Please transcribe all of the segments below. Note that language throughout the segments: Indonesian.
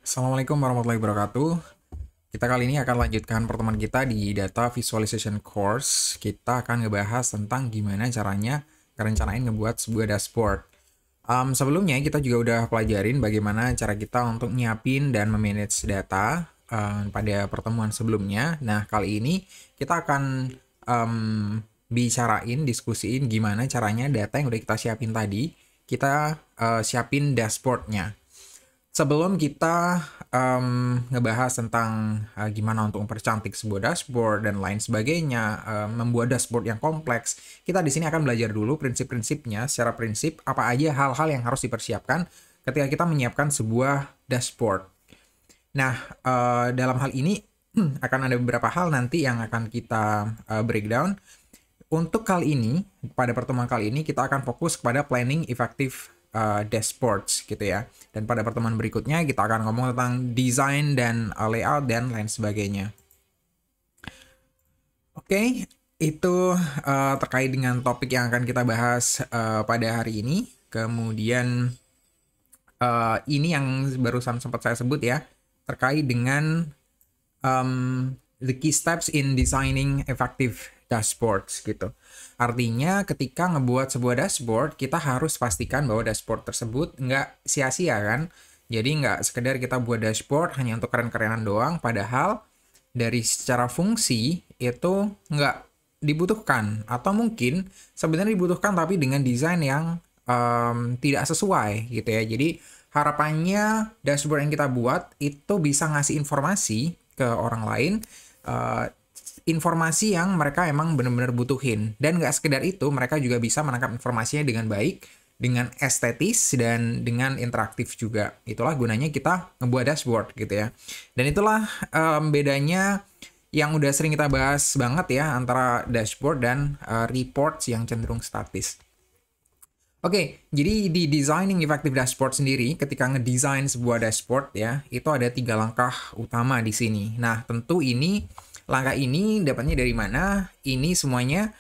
Assalamualaikum warahmatullahi wabarakatuh. Kita kali ini akan lanjutkan pertemuan kita di Data Visualization Course. Kita akan ngebahas tentang gimana caranya ngerencanain ngebuat sebuah dashboard. Sebelumnya kita juga udah pelajarin bagaimana cara kita untuk nyiapin dan memanage data pada pertemuan sebelumnya. Nah, kali ini kita akan bicarain, diskusiin gimana caranya data yang udah kita siapin tadi, kita siapin dashboardnya. Sebelum kita ngebahas tentang gimana untuk mempercantik sebuah dashboard dan lain sebagainya, membuat dashboard yang kompleks, kita di sini akan belajar dulu prinsip-prinsipnya. Secara prinsip, apa aja hal-hal yang harus dipersiapkan ketika kita menyiapkan sebuah dashboard. Nah, dalam hal ini akan ada beberapa hal nanti yang akan kita breakdown. Untuk kali ini, pada pertemuan kali ini, kita akan fokus kepada planning effective dashboards gitu ya. Dan pada pertemuan berikutnya kita akan ngomong tentang desain dan layout dan lain sebagainya. Oke, itu terkait dengan topik yang akan kita bahas pada hari ini. Kemudian ini yang barusan sempat saya sebut ya, terkait dengan the key steps in designing effective dashboards gitu. Artinya ketika ngebuat sebuah dashboard, kita harus pastikan bahwa dashboard tersebut nggak sia-sia kan. Jadi nggak sekedar kita buat dashboard hanya untuk keren-kerenan doang, padahal dari secara fungsi itu nggak dibutuhkan. Atau mungkin sebenarnya dibutuhkan tapi dengan desain yang tidak sesuai gitu ya. Jadi harapannya dashboard yang kita buat itu bisa ngasih informasi ke orang lain, informasi yang mereka emang benar-benar butuhin. Dan nggak sekedar itu, mereka juga bisa menangkap informasinya dengan baik, dengan estetis, dan dengan interaktif juga. Itulah gunanya kita ngebuat dashboard gitu ya. Dan itulah bedanya yang udah sering kita bahas banget ya, antara dashboard dan reports yang cenderung statis. Oke, jadi di designing effective dashboard sendiri, ketika ngedesain sebuah dashboard ya, itu ada 3 langkah utama di sini. Nah, tentu langkah ini dapatnya dari mana? Ini semuanya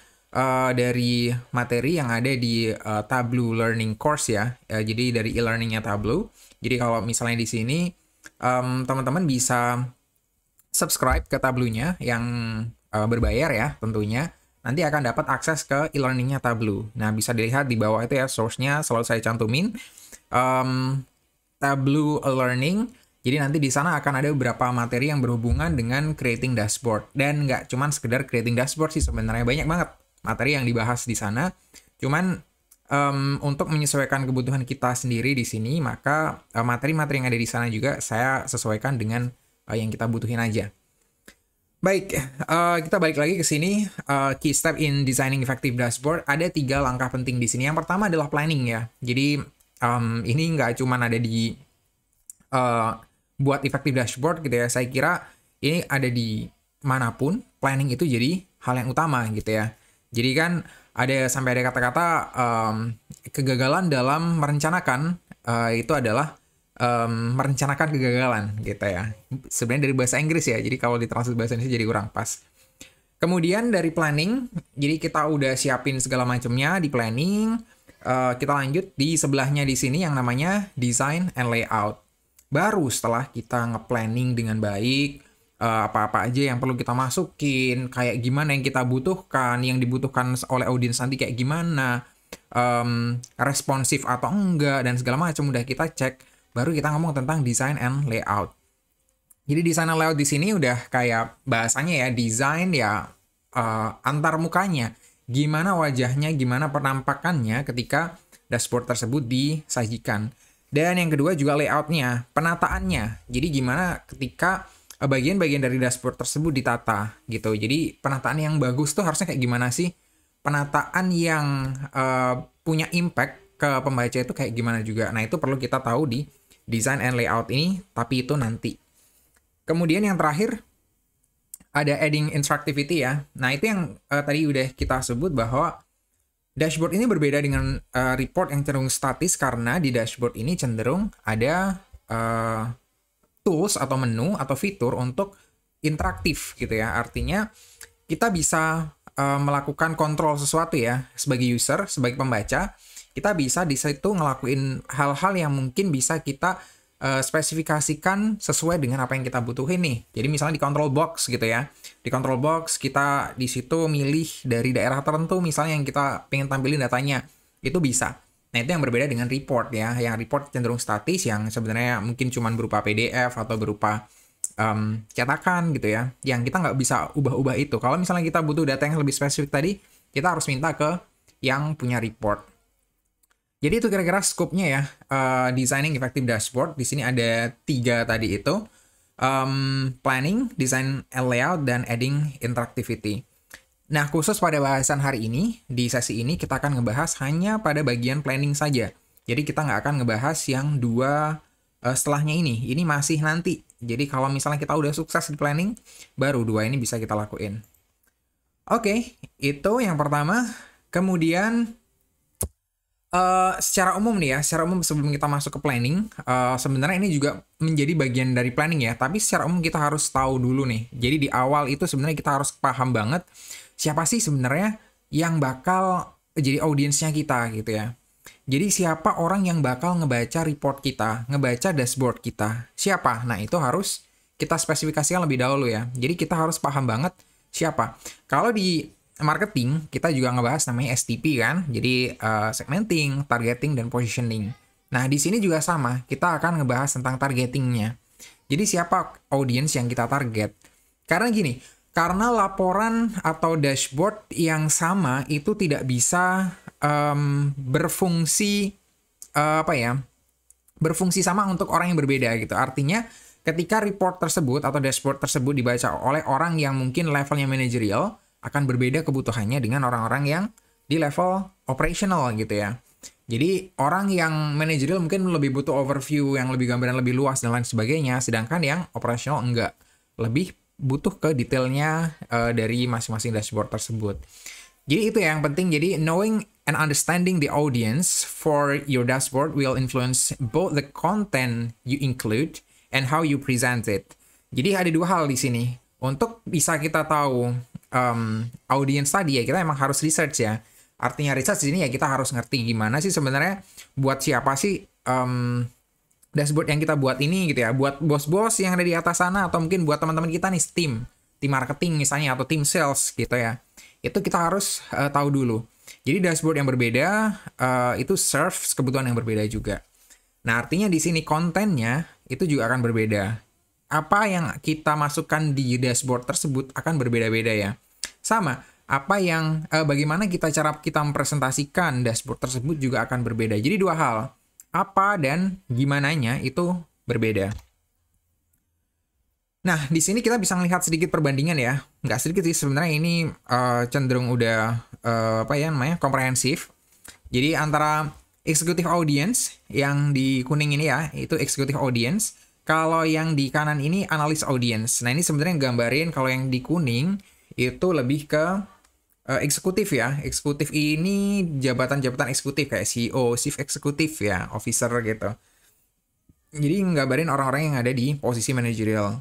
dari materi yang ada di Tableau Learning Course ya. Jadi dari e-learningnya Tableau. Jadi kalau misalnya di sini teman-teman bisa subscribe ke Tableau-nya yang berbayar ya tentunya. Nanti akan dapat akses ke e-learningnya Tableau. Nah, bisa dilihat di bawah itu ya, source-nya selalu saya cantumin. Tableau e-learning. Jadi nanti di sana akan ada beberapa materi yang berhubungan dengan creating dashboard. Dan nggak cuman sekedar creating dashboard sih sebenarnya. Banyak banget materi yang dibahas di sana. Cuman untuk menyesuaikan kebutuhan kita sendiri di sini, maka materi-materi yang ada di sana juga saya sesuaikan dengan yang kita butuhin aja. Baik, kita balik lagi ke sini. Key step in designing effective dashboard. Ada 3 langkah penting di sini. Yang pertama adalah planning ya. Jadi ini nggak cuman ada di buat effective dashboard gitu ya. Saya kira ini ada di manapun, planning itu jadi hal yang utama gitu ya. Jadi kan sampai ada kata-kata kegagalan dalam merencanakan itu adalah merencanakan kegagalan gitu ya. Sebenarnya dari bahasa Inggris ya. Jadi kalau ditranslate bahasa Indonesia jadi kurang pas. Kemudian dari planning, jadi kita udah siapin segala macamnya di planning. Kita lanjut di sebelahnya di sini yang namanya design and layout. Baru setelah kita nge-planning dengan baik, apa-apa aja yang perlu kita masukin, kayak gimana yang kita butuhkan, yang dibutuhkan oleh audiens nanti kayak gimana, responsif atau enggak, dan segala macam udah kita cek, baru kita ngomong tentang design and layout. Jadi design and layout di sini udah kayak bahasanya ya, design ya antar mukanya. Gimana wajahnya, gimana penampakannya ketika dashboard tersebut disajikan. Dan yang kedua juga layoutnya, penataannya. Jadi gimana ketika bagian-bagian dari dashboard tersebut ditata gitu. Jadi penataan yang bagus tuh harusnya kayak gimana sih? Penataan yang punya impact ke pembaca itu kayak gimana juga. Nah itu perlu kita tahu di design and layout ini, tapi itu nanti. Kemudian yang terakhir ada adding interactivity ya. Nah itu yang tadi udah kita sebut bahwa dashboard ini berbeda dengan report yang cenderung statis karena di dashboard ini cenderung ada tools atau menu atau fitur untuk interaktif gitu ya. Artinya kita bisa melakukan kontrol sesuatu ya sebagai user, sebagai pembaca. Kita bisa di situ ngelakuin hal-hal yang mungkin bisa kita spesifikasikan sesuai dengan apa yang kita butuhin nih. Jadi misalnya di control box gitu ya. Di control box kita di situ milih dari daerah tertentu misalnya yang kita pengen tampilin datanya. Itu bisa. Nah, itu yang berbeda dengan report ya. Yang report cenderung statis yang sebenarnya mungkin cuma berupa PDF atau berupa cetakan gitu ya. Yang kita nggak bisa ubah-ubah itu. Kalau misalnya kita butuh data yang lebih spesifik tadi, kita harus minta ke yang punya report. Jadi itu kira-kira scope-nya ya, designing effective dashboard. Di sini ada 3 tadi itu, planning, design and layout, dan adding interactivity. Nah, khusus pada bahasan hari ini, di sesi ini kita akan ngebahas hanya pada bagian planning saja. Jadi kita nggak akan ngebahas yang 2 setelahnya ini. Ini masih nanti. Jadi kalau misalnya kita udah sukses di planning, baru 2 ini bisa kita lakuin. Oke, itu yang pertama. Kemudian secara umum nih ya, secara umum sebelum kita masuk ke planning, sebenarnya ini juga menjadi bagian dari planning ya, tapi secara umum kita harus tahu dulu nih. Jadi di awal itu sebenarnya kita harus paham banget siapa sih sebenarnya yang bakal jadi audiensnya kita gitu ya. Jadi siapa orang yang bakal ngebaca report kita, ngebaca dashboard kita, siapa? Nah itu harus kita spesifikasikan lebih dahulu ya. Jadi kita harus paham banget siapa. Kalau di marketing, kita juga ngebahas namanya STP kan. Jadi segmenting, targeting, dan positioning. Nah, di sini juga sama. Kita akan ngebahas tentang targetingnya. Jadi siapa audiens yang kita target? Karena gini, karena laporan atau dashboard yang sama itu tidak bisa berfungsi berfungsi sama untuk orang yang berbeda gitu. Artinya ketika report tersebut atau dashboard tersebut dibaca oleh orang yang mungkin levelnya manajerial, akan berbeda kebutuhannya dengan orang-orang yang di level operational gitu ya. Jadi orang yang manajerial mungkin lebih butuh overview yang lebih gambaran lebih luas dan lain sebagainya, sedangkan yang operational enggak. Lebih butuh ke detailnya dari masing-masing dashboard tersebut. Jadi itu yang penting. Jadi knowing and understanding the audience for your dashboard will influence both the content you include and how you present it. Jadi ada 2 hal di sini. Untuk bisa kita tahu audience tadi ya, kita emang harus research ya. Artinya research di sini ya kita harus ngerti gimana sih sebenarnya buat siapa sih dashboard yang kita buat ini gitu ya. Buat bos-bos yang ada di atas sana atau mungkin buat teman-teman kita nih tim marketing misalnya atau tim sales gitu ya. Itu kita harus tahu dulu. Jadi dashboard yang berbeda itu serves kebutuhan yang berbeda juga. Nah, artinya di sini kontennya itu juga akan berbeda. Apa yang kita masukkan di dashboard tersebut akan berbeda-beda ya. Sama, bagaimana cara kita mempresentasikan dashboard tersebut juga akan berbeda. Jadi 2 hal, apa dan gimananya itu berbeda. Nah, di sini kita bisa melihat sedikit perbandingan ya. Nggak sedikit sih, sebenarnya ini cenderung udah komprehensif. Jadi antara executive audience yang di kuning ini ya, itu executive audience. Kalau yang di kanan ini analyst audience. Nah, ini sebenarnya gambarin kalau yang di kuning itu lebih ke eksekutif ya. Eksekutif ini jabatan-jabatan eksekutif kayak CEO, chief executive ya, officer gitu. Jadi nggambarin orang-orang yang ada di posisi manajerial.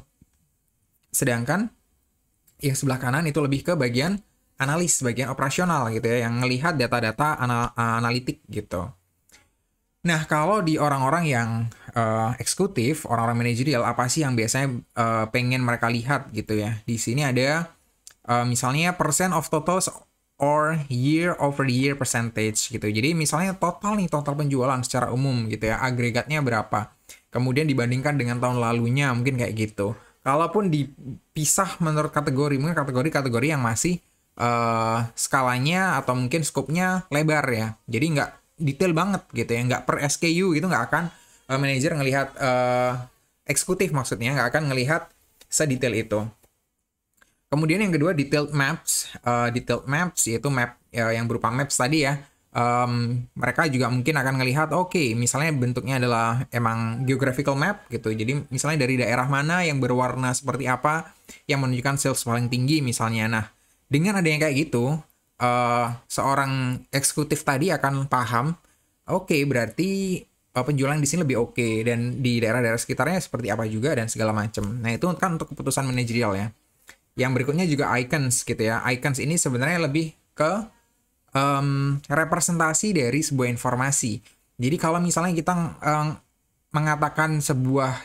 Sedangkan yang sebelah kanan itu lebih ke bagian analis, bagian operasional gitu ya, yang ngelihat data-data analitik gitu. Nah, kalau di orang-orang yang eksekutif, orang-orang manajerial, apa sih yang biasanya pengen mereka lihat gitu ya? Di sini ada misalnya percent of totals or year over year percentage gitu. Jadi misalnya total penjualan secara umum gitu ya, agregatnya berapa. Kemudian dibandingkan dengan tahun lalunya, mungkin kayak gitu. Kalaupun dipisah menurut kategori, mungkin kategori-kategori yang masih skalanya atau mungkin skopnya lebar ya. Jadi nggak detail banget gitu ya, nggak per SKU gitu, nggak akan manajer ngelihat eksekutif maksudnya, nggak akan ngelihat sedetail itu. Kemudian yang kedua detailed maps. Detailed maps yaitu map yang berupa maps tadi ya. Mereka juga mungkin akan ngelihat misalnya bentuknya adalah emang geographical map gitu. Jadi misalnya dari daerah mana yang berwarna seperti apa yang menunjukkan sales paling tinggi misalnya. Nah, dengan ada yang kayak gitu, seorang eksekutif tadi akan paham, berarti penjualan di sini lebih dan di daerah-daerah sekitarnya seperti apa juga dan segala macam. Nah, itu kan untuk keputusan manajerial ya. Yang berikutnya juga icons gitu ya. Icons ini sebenarnya lebih ke representasi dari sebuah informasi. Jadi kalau misalnya kita mengatakan sebuah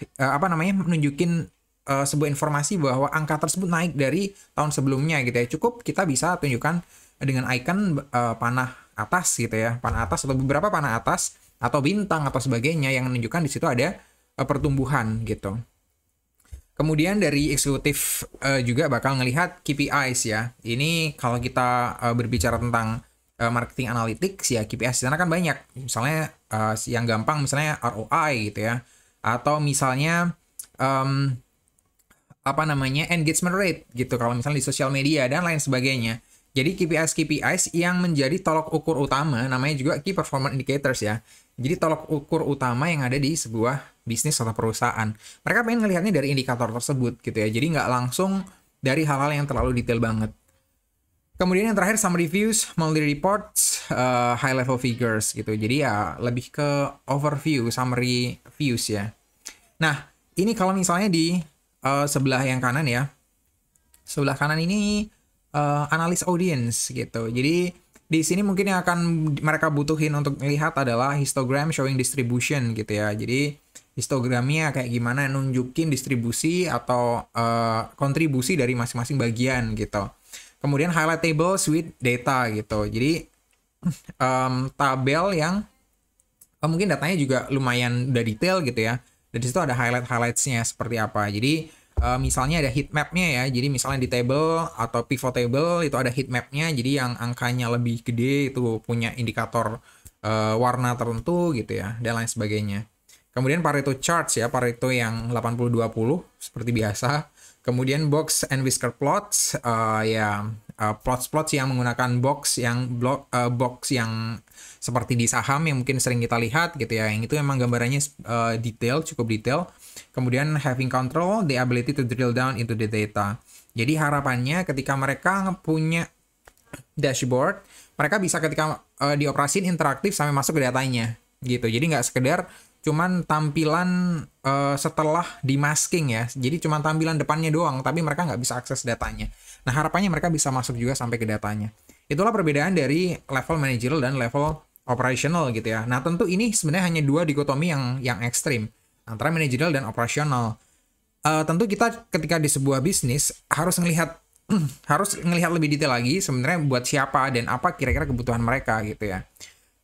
menunjukin sebuah informasi bahwa angka tersebut naik dari tahun sebelumnya gitu ya. Cukup kita bisa tunjukkan dengan icon panah atas gitu ya, panah atas atau beberapa panah atas atau bintang atau sebagainya yang menunjukkan di situ ada pertumbuhan gitu. Kemudian dari eksekutif juga bakal ngelihat KPIs ya. Ini kalau kita berbicara tentang marketing analytics ya, KPIs di sana kan banyak. Misalnya yang gampang misalnya ROI gitu ya. Atau misalnya engagement rate gitu kalau misalnya di sosial media dan lain sebagainya. Jadi KPIs yang menjadi tolok ukur utama, namanya juga Key Performance Indicators ya. Jadi tolok ukur utama yang ada di sebuah bisnis atau perusahaan. Mereka pengen ngelihatnya dari indikator tersebut gitu ya. Jadi nggak langsung dari hal-hal yang terlalu detail banget. Kemudian yang terakhir summary views, monthly reports, high level figures gitu. Jadi ya lebih ke overview, summary views ya. Nah, ini kalau misalnya di sebelah yang kanan ya. Sebelah kanan ini analis audience gitu. Jadi di sini mungkin yang akan mereka butuhin untuk melihat adalah histogram showing distribution gitu ya. Jadi histogramnya kayak gimana nunjukin distribusi atau kontribusi dari masing-masing bagian gitu. Kemudian highlight tables with data gitu. Jadi tabel yang mungkin datanya juga lumayan udah detail gitu ya. Dan di situ ada highlights-nya seperti apa. Jadi misalnya ada heat map-nya ya. Jadi misalnya di table atau pivot table itu ada heat map-nya. Jadi yang angkanya lebih gede itu punya indikator warna tertentu gitu ya. Dan lain sebagainya. Kemudian Pareto charts ya. Pareto yang 80-20 seperti biasa. Kemudian box and whisker plots. Plots yang menggunakan box yang seperti di saham yang mungkin sering kita lihat gitu ya. Yang itu memang gambarannya cukup detail. Kemudian having control, the ability to drill down into the data. Jadi harapannya ketika mereka punya dashboard, mereka bisa ketika dioperasin interaktif sampai masuk ke datanya gitu. Jadi nggak sekedar cuman tampilan setelah di masking ya. Jadi cuman tampilan depannya doang, tapi mereka nggak bisa akses datanya. Nah harapannya mereka bisa masuk juga sampai ke datanya. Itulah perbedaan dari level managerial dan level operational gitu ya. Nah tentu ini sebenarnya hanya dua dikotomi yang ekstrim antara managerial dan operasional. Tentu kita ketika di sebuah bisnis harus ngelihat lebih detail lagi sebenarnya buat siapa dan apa kira-kira kebutuhan mereka gitu ya.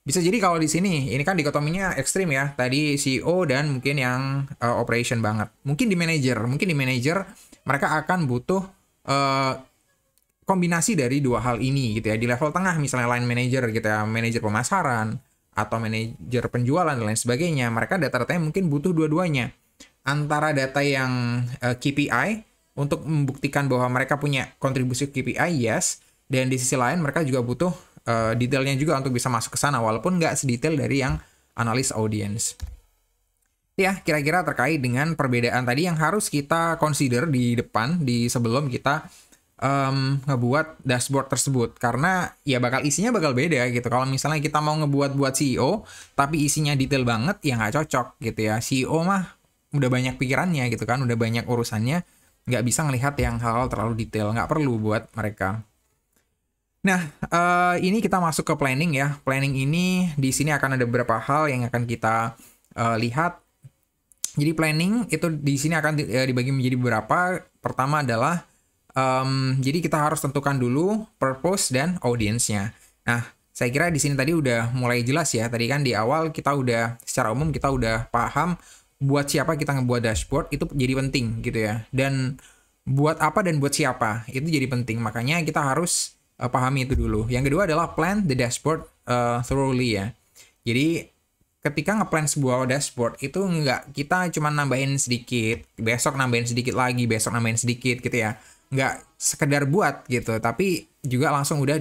Bisa jadi kalau di sini ini kan dikotominya ekstrim ya. Tadi CEO dan mungkin yang operation banget. Mungkin di manajer mereka akan butuh kombinasi dari dua hal ini gitu ya. Di level tengah misalnya line manager gitu ya, manajer pemasaran atau manajer penjualan dan lain sebagainya, mereka data-datanya mungkin butuh dua-duanya. Antara data yang KPI untuk membuktikan bahwa mereka punya kontribusi KPI, yes. Dan di sisi lain mereka juga butuh detailnya juga untuk bisa masuk ke sana, walaupun nggak sedetail dari yang analis audience. Ya, kira-kira terkait dengan perbedaan tadi yang harus kita consider di depan, sebelum kita ngebuat dashboard tersebut, karena ya isinya bakal beda gitu. Kalau misalnya kita mau ngebuat buat CEO tapi isinya detail banget ya nggak cocok gitu ya. CEO mah udah banyak pikirannya gitu kan, udah banyak urusannya, nggak bisa ngelihat yang hal-hal terlalu detail, nggak perlu buat mereka. Nah, ini kita masuk ke planning ya. Planning ini di sini akan ada beberapa hal yang akan kita lihat. Jadi planning itu di sini akan dibagi menjadi beberapa. Pertama adalah jadi kita harus tentukan dulu purpose dan audience-nya. Nah, saya kira di sini tadi udah mulai jelas ya. Tadi kan di awal kita udah secara umum kita udah paham buat siapa kita ngebuat dashboard itu jadi penting gitu ya. Dan buat apa dan buat siapa itu jadi penting. Makanya kita harus pahami itu dulu. Yang kedua adalah plan the dashboard thoroughly ya. Jadi ketika ngeplan sebuah dashboard itu nggak kita cuma nambahin sedikit, besok nambahin sedikit lagi, besok nambahin sedikit gitu ya. Nggak sekedar buat gitu, tapi juga langsung udah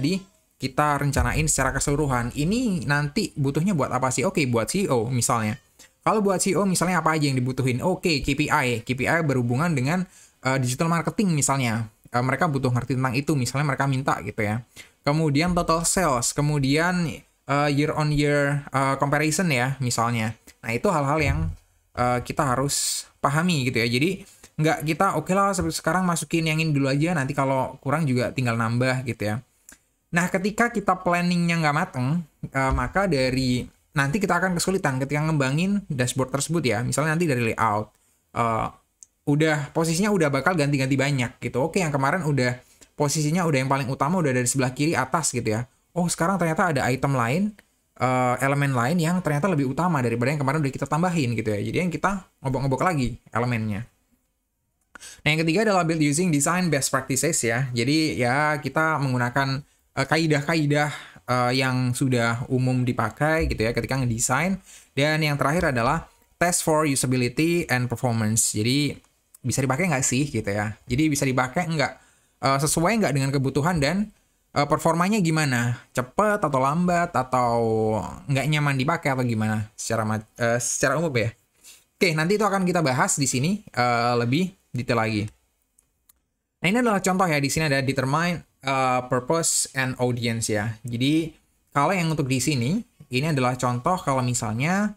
kita rencanain secara keseluruhan. Ini nanti butuhnya buat apa sih? Oke, buat CEO misalnya. Kalau buat CEO misalnya apa aja yang dibutuhin? Oke, KPI berhubungan dengan digital marketing misalnya. Mereka butuh ngerti tentang itu, misalnya mereka minta gitu ya. Kemudian total sales, kemudian year on year comparison ya misalnya. Nah itu hal-hal yang kita harus pahami gitu ya. Jadi nggak kita oke lah sekarang masukin yang ini dulu aja, nanti kalau kurang juga tinggal nambah gitu ya. Nah ketika kita planningnya nggak mateng, maka dari nanti kita akan kesulitan ketika ngembangin dashboard tersebut ya. Misalnya nanti dari layout, uh, udah posisinya udah bakal ganti-ganti banyak gitu. Oke, yang kemarin udah posisinya udah yang paling utama udah dari sebelah kiri atas gitu ya. Oh, sekarang ternyata ada item lain, elemen lain yang ternyata lebih utama daripada yang kemarin udah kita tambahin gitu ya. Jadi yang kita ngobok-ngobok lagi elemennya. Nah, yang ketiga adalah build using design best practices ya. Jadi ya kita menggunakan kaidah-kaidah yang sudah umum dipakai gitu ya ketika ngedesain. Dan yang terakhir adalah test for usability and performance. Jadi bisa dipakai nggak sih gitu ya. Jadi bisa dipakai nggak, sesuai nggak dengan kebutuhan dan performanya gimana? Cepet atau lambat atau nggak nyaman dipakai atau gimana secara umum ya. Oke, nanti itu akan kita bahas di sini lebih detail lagi. Nah, ini adalah contoh ya. Di sini ada determine purpose and audience ya. Jadi kalau yang untuk di sini ini adalah contoh kalau misalnya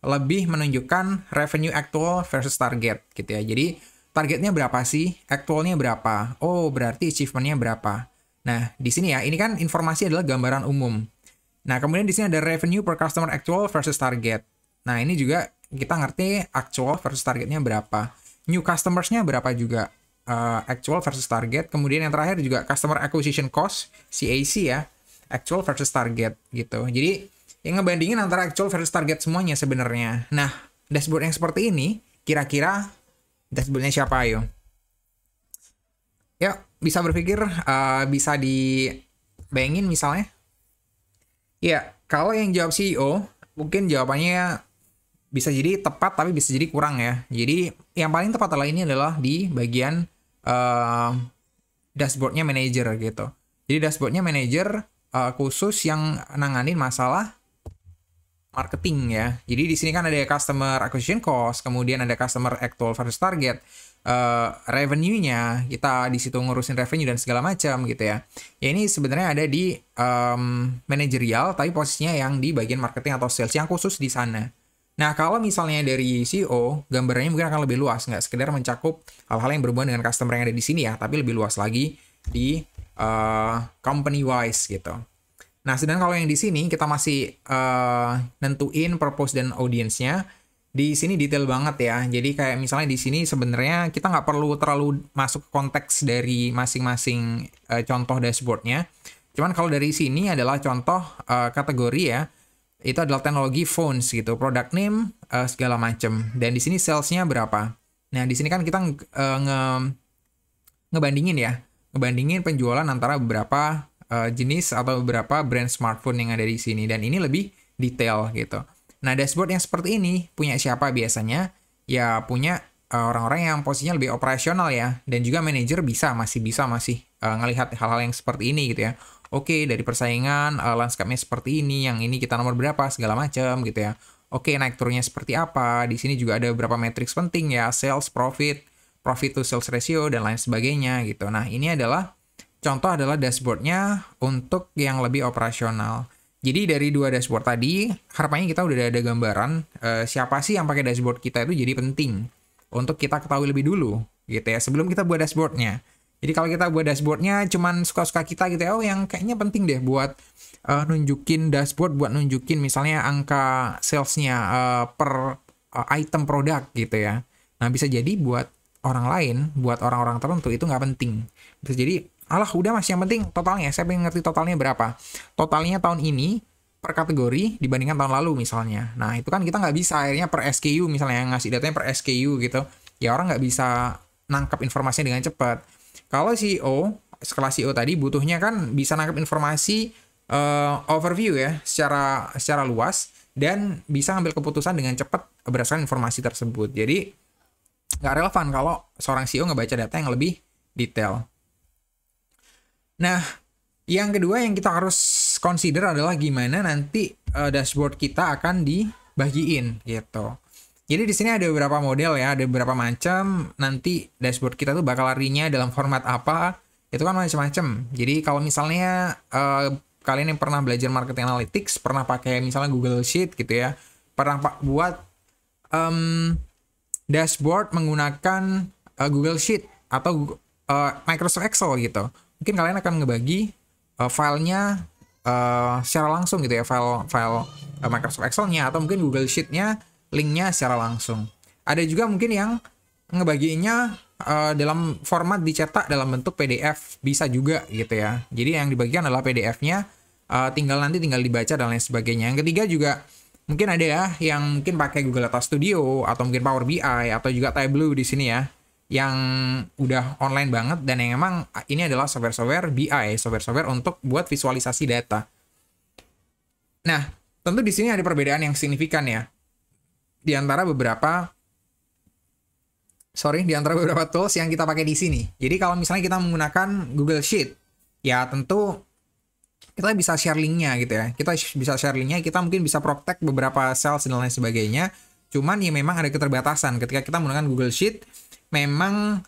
lebih menunjukkan revenue actual versus target gitu ya. Jadi targetnya berapa sih? Actualnya berapa? Oh, berarti achievementnya berapa? Nah, di sini ya, ini kan informasi adalah gambaran umum. Nah, kemudian di sini ada revenue per customer actual versus target. Nah, ini juga kita ngerti actual versus targetnya berapa. New customers-nya berapa juga. Actual versus target. Kemudian yang terakhir juga customer acquisition cost, CAC ya. Actual versus target gitu. Jadi, yang ngebandingin antara actual versus target semuanya sebenarnya. Nah, dashboard yang seperti ini, kira-kira dashboardnya siapa ayo? Ya, bisa berpikir, bisa dibayangin misalnya. Ya, kalau yang jawab CEO, mungkin jawabannya bisa jadi tepat tapi bisa jadi kurang ya. Jadi yang paling tepat adalah ini adalah di bagian dashboardnya manager gitu. Jadi dashboardnya manager khusus yang nanganin masalah marketing ya. Jadi di sini kan ada customer acquisition cost, kemudian ada customer actual versus target, revenue-nya kita di situ ngurusin revenue dan segala macam gitu ya. Ya ini sebenarnya ada di manajerial tapi posisinya yang di bagian marketing atau sales yang khusus di sana. Nah, kalau misalnya dari CEO, gambarannya mungkin akan lebih luas, nggak sekedar mencakup hal-hal yang berhubungan dengan customer yang ada di sini ya, tapi lebih luas lagi di company-wise gitu. Nah, sedangkan kalau yang di sini kita masih nentuin purpose dan audience-nya, di sini detail banget ya. Jadi kayak misalnya di sini sebenarnya kita nggak perlu terlalu masuk konteks dari masing-masing contoh dashboard-nya. Cuman kalau dari sini adalah contoh kategori ya. Itu adalah teknologi phones gitu, product name segala macam. Dan di sini salesnya berapa? Nah, di sini kan kita ngebandingin ya, ngebandingin penjualan antara beberapa jenis atau beberapa brand smartphone yang ada di sini. Dan ini lebih detail gitu. Nah, dashboard yang seperti ini punya siapa biasanya? Ya punya orang-orang yang posisinya lebih operasional ya. Dan juga manajer masih bisa ngelihat hal-hal yang seperti ini gitu ya. Oke, dari persaingan, landscape-nya seperti ini, yang ini kita nomor berapa, segala macam gitu ya. Oke, naik turunnya seperti apa, di sini juga ada beberapa matriks penting ya, sales, profit to sales ratio, dan lain sebagainya gitu. Nah, ini adalah, contoh adalah dashboard-nya untuk yang lebih operasional. Jadi dari dua dashboard tadi, harapannya kita udah ada gambaran siapa sih yang pakai dashboard kita itu jadi penting untuk kita ketahui lebih dulu gitu ya, sebelum kita buat dashboard-nya. Jadi kalau kita buat dashboard-nya cuman suka-suka kita gitu ya, oh yang kayaknya penting deh buat nunjukin dashboard, buat nunjukin misalnya angka sales-nya per item produk gitu ya. Nah bisa jadi buat orang lain, buat orang-orang tertentu itu nggak penting. Bisa jadi, alah udah mas yang penting totalnya, saya pengen ngerti totalnya berapa. Totalnya tahun ini per kategori dibandingkan tahun lalu misalnya. Nah itu kan kita nggak bisa, akhirnya per SKU misalnya, yang ngasih datanya per SKU gitu. Ya orang nggak bisa nangkap informasinya dengan cepat. Kalau CEO, sekelas CEO tadi butuhnya kan bisa nangkep informasi overview ya secara luas dan bisa ngambil keputusan dengan cepat berdasarkan informasi tersebut. Jadi nggak relevan kalau seorang CEO ngebaca data yang lebih detail. Nah, yang kedua yang kita harus consider adalah gimana nanti dashboard kita akan dibagiin gitu. Jadi di sini ada beberapa model ya, ada beberapa macam. Nanti dashboard kita tuh bakal larinya dalam format apa, itu kan macam-macam. Jadi kalau misalnya kalian yang pernah belajar marketing analytics, pernah pakai misalnya Google Sheet gitu ya, pernah buat dashboard menggunakan Google Sheet atau Microsoft Excel gitu. Mungkin kalian akan ngebagi filenya secara langsung gitu ya, file Microsoft Excel-nya atau mungkin Google Sheet-nya linknya secara langsung. Ada juga mungkin yang ngebagiinnya dalam format dicetak dalam bentuk PDF, bisa juga gitu ya. Jadi yang dibagikan adalah PDF-nya, tinggal dibaca dan lain sebagainya. Yang ketiga juga mungkin ada ya yang mungkin pakai Google Data Studio atau mungkin Power BI atau juga Tableau di sini ya, yang udah online banget dan yang emang ini adalah software-software BI, software-software untuk buat visualisasi data. Nah, tentu di sini ada perbedaan yang signifikan ya di antara beberapa tools yang kita pakai di sini. Jadi kalau misalnya kita menggunakan Google Sheet, ya tentu kita bisa share linknya gitu ya. Kita bisa share linknya, kita mungkin bisa protect beberapa cells dan lain sebagainya. Cuman ya memang ada keterbatasan ketika kita menggunakan Google Sheet, memang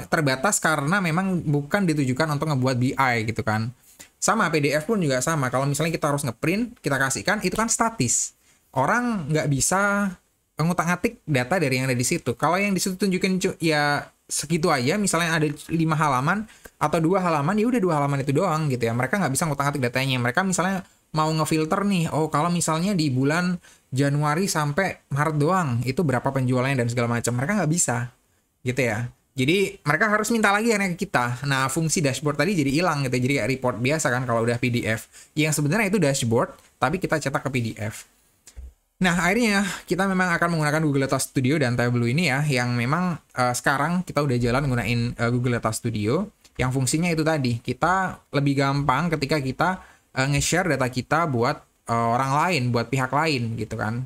terbatas karena memang bukan ditujukan untuk ngebuat BI gitu kan. Sama PDF pun juga sama. Kalau misalnya kita harus ngeprint, kita kasihkan, itu kan statis. Orang nggak bisa ngutak-ngatik data dari yang ada di situ. Kalau yang di situ tunjukin ya segitu aja, misalnya ada 5 halaman atau 2 halaman, ya udah 2 halaman itu doang gitu ya. Mereka nggak bisa ngutak-ngatik datanya. Mereka misalnya mau ngefilter nih, oh kalau misalnya di bulan Januari sampai Maret doang, itu berapa penjualannya dan segala macam. Mereka nggak bisa gitu ya. Jadi mereka harus minta lagi yang ke kita. Nah, fungsi dashboard tadi jadi hilang gitu. Jadi kayak report biasa kan kalau udah PDF. Yang sebenarnya itu dashboard, tapi kita cetak ke PDF. Nah, akhirnya kita memang akan menggunakan Google Data Studio dan Tableau ini ya, yang memang sekarang kita udah jalan menggunakan Google Data Studio, yang fungsinya itu tadi. Kita lebih gampang ketika kita nge-share data kita buat orang lain, buat pihak lain gitu kan.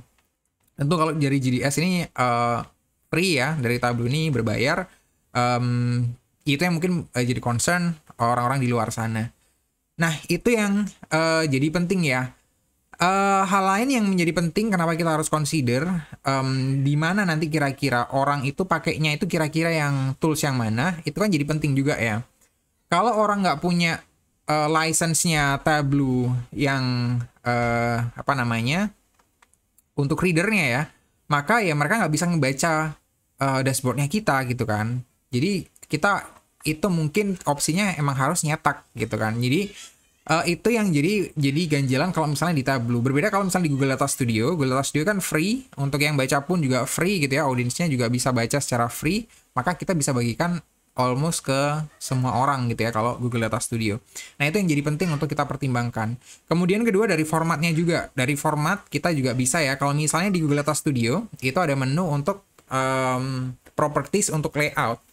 Tentu kalau dari GDS ini free ya, dari Tableau ini berbayar. Itu yang mungkin jadi concern orang-orang di luar sana. Nah, itu yang jadi penting ya. Hal lain yang menjadi penting kenapa kita harus consider di mana nanti kira-kira orang itu pakainya itu kira-kira yang tools yang mana, itu kan jadi penting juga ya. Kalau orang nggak punya license-nya Tableau yang untuk readernya ya, maka ya mereka nggak bisa ngebaca dashboardnya kita gitu kan. Jadi kita itu mungkin opsinya emang harus nyetak gitu kan. Jadi itu yang jadi ganjalan kalau misalnya di Tableau. Berbeda kalau misalnya di Google Data Studio. Google Data Studio kan free, untuk yang baca pun juga free gitu ya, audiensnya juga bisa baca secara free, maka kita bisa bagikan almost ke semua orang gitu ya kalau Google Data Studio. Nah, itu yang jadi penting untuk kita pertimbangkan. Kemudian kedua dari formatnya juga. Dari format kita juga bisa ya, kalau misalnya di Google Data Studio itu ada menu untuk properties untuk layout.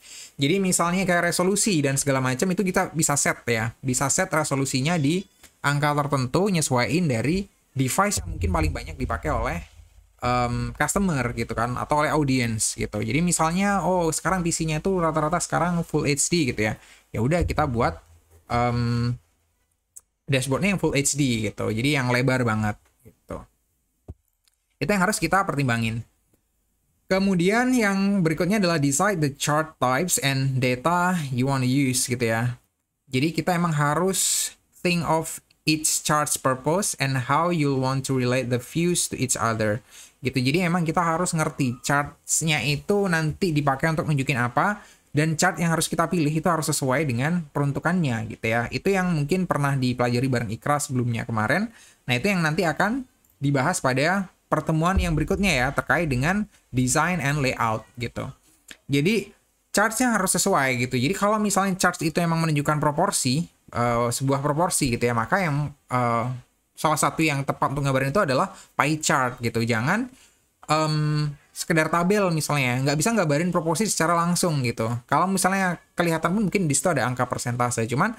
Jadi misalnya kayak resolusi dan segala macam itu kita bisa set ya. Bisa set resolusinya di angka tertentu, nyesuaiin dari device yang mungkin paling banyak dipakai oleh customer gitu kan, atau oleh audience gitu. Jadi misalnya sekarang PC-nya itu rata-rata sekarang Full HD gitu ya. Ya udah kita buat dashboardnya yang Full HD gitu. Jadi yang lebar banget gitu. Itu yang harus kita pertimbangin. Kemudian yang berikutnya adalah decide the chart types and data you want to use gitu ya. Jadi kita emang harus think of each chart's purpose and how you want to relate the views to each other gitu. Jadi emang kita harus ngerti charts-nya itu nanti dipakai untuk nunjukin apa, dan chart yang harus kita pilih itu harus sesuai dengan peruntukannya gitu ya. Itu yang mungkin pernah dipelajari bareng Ikra sebelumnya kemarin. Nah, itu yang nanti akan dibahas pada pertemuan yang berikutnya ya, terkait dengan design and layout gitu. Jadi charts-nya harus sesuai gitu. Jadi kalau misalnya charts itu emang menunjukkan proporsi, sebuah proporsi gitu ya, maka yang salah satu yang tepat untuk gambarin itu adalah pie chart gitu. Jangan sekedar tabel misalnya, nggak bisa gambarin proporsi secara langsung gitu. Kalau misalnya kelihatan pun mungkin di situ ada angka persentase, cuman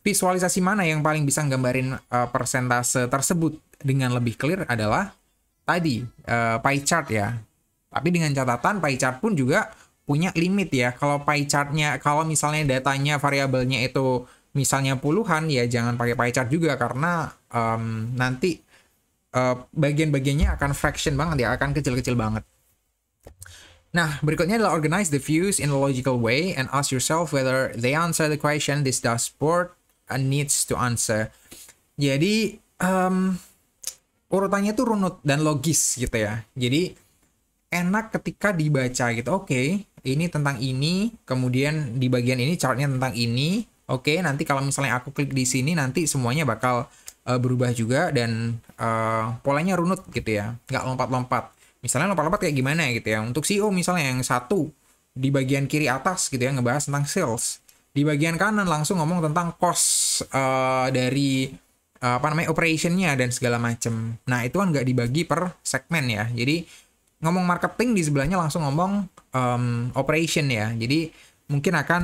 visualisasi mana yang paling bisa nggambarin persentase tersebut dengan lebih clear adalah tadi pie chart ya. Tapi dengan catatan pie chart pun juga punya limit ya. Kalau pie chartnya, kalau misalnya datanya variabelnya itu misalnya puluhan, ya jangan pakai pie chart juga karena nanti bagian-bagiannya akan fraction banget ya, akan kecil-kecil banget. Nah, berikutnya adalah organize the views in a logical way and ask yourself whether they answer the question this dashboard needs to answer. Jadi urutannya tuh runut dan logis gitu ya. Jadi enak ketika dibaca gitu. Oke, ini tentang ini, kemudian di bagian ini chartnya tentang ini, Oke, nanti kalau misalnya aku klik di sini nanti semuanya bakal berubah juga dan polanya runut gitu ya, nggak lompat-lompat. Misalnya lompat-lompat kayak gimana gitu ya. Untuk CEO misalnya yang satu di bagian kiri atas gitu ya ngebahas tentang sales. Di bagian kanan langsung ngomong tentang cost dari apa namanya operationnya dan segala macem. Nah itu kan nggak dibagi per segmen ya. Jadi ngomong marketing di sebelahnya langsung ngomong operation ya. Jadi mungkin akan